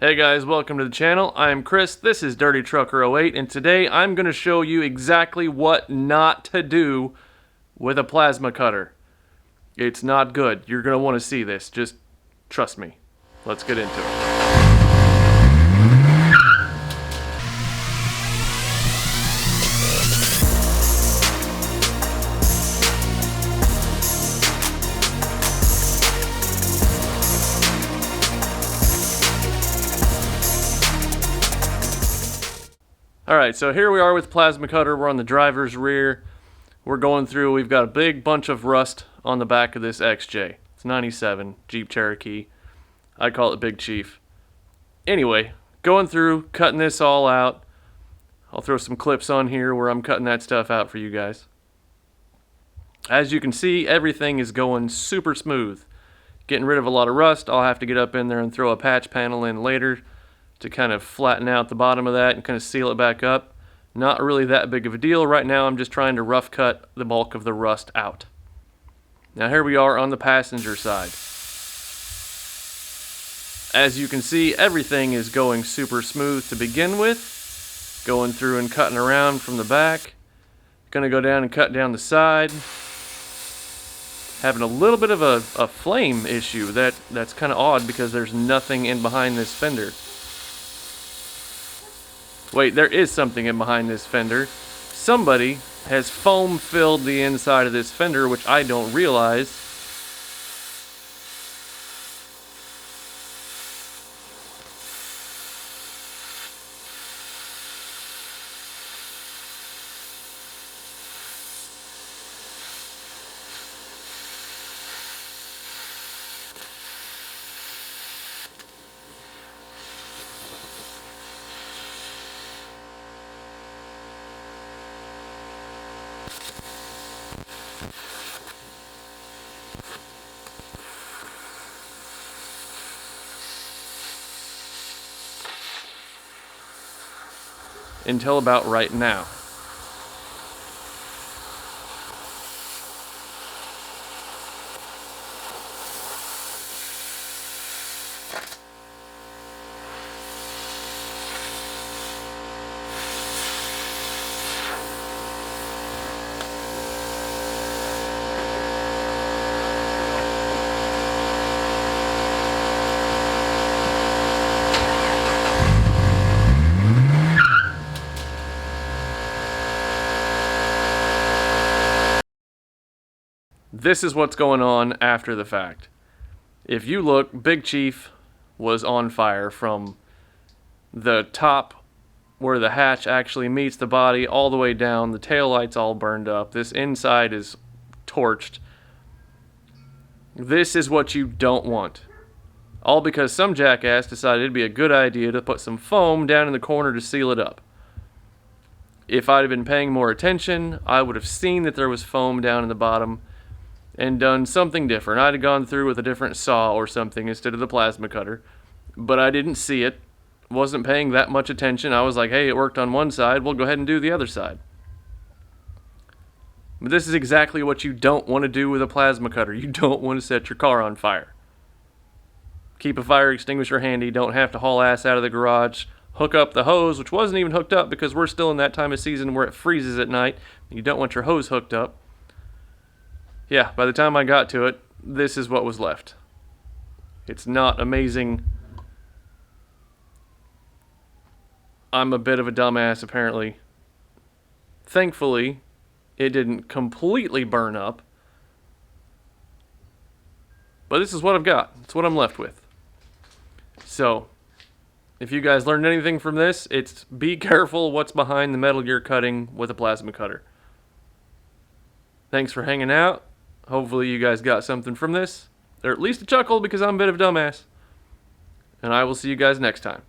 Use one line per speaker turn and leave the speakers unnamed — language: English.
Hey guys, welcome to the channel. I'm Chris, this is Dirty Trucker 08, and today I'm going to show you exactly what not to do with a plasma cutter. It's not good. You're going to want to see this. Just trust me. Let's get into it. Alright, so here we are with plasma cutter. We're on the driver's rear. We're going through, we've got a big bunch of rust on the back of this XJ. It's 97, Jeep Cherokee. I call it Big Chief. Anyway, going through, cutting this all out. I'll throw some clips on here where I'm cutting that stuff out for you guys. As you can see, everything is going super smooth. Getting rid of a lot of rust. I'll have to get up in there and throw a patch panel in later to kind of flatten out the bottom of that and kind of seal it back up. Not really that big of a deal. Right now I'm just trying to rough cut the bulk of the rust out. Now here we are on the passenger side. As you can see, everything is going super smooth to begin with. Going through and cutting around from the back. Gonna go down and cut down the side. Having a little bit of a flame issue. That's kind of odd because there's nothing in behind this fender. Wait, there is something in behind this fender. Somebody has foam filled the inside of this fender, which I don't realize. Until about right now. This is what's going on after the fact. If you look, Big Chief was on fire from the top where the hatch actually meets the body all the way down. The taillight's all burned up. This inside is torched. This is what you don't want. All because some jackass decided it'd be a good idea to put some foam down in the corner to seal it up. If I'd have been paying more attention, I would have seen that there was foam down in the bottom and done something different. I'd have gone through with a different saw or something instead of the plasma cutter. But I didn't see it. Wasn't paying that much attention. I was like, hey, it worked on one side. We'll go ahead and do the other side. But this is exactly what you don't want to do with a plasma cutter. You don't want to set your car on fire. Keep a fire extinguisher handy. Don't have to haul ass out of the garage. Hook up the hose, which wasn't even hooked up because we're still in that time of season where it freezes at night. You don't want your hose hooked up. Yeah, by the time I got to it, this is what was left. It's not amazing. I'm a bit of a dumbass, apparently. Thankfully, it didn't completely burn up. But this is what I've got. It's what I'm left with. So, if you guys learned anything from this, it's be careful what's behind the metal you're cutting with a plasma cutter. Thanks for hanging out. Hopefully you guys got something from this, or at least a chuckle because I'm a bit of a dumbass. And I will see you guys next time.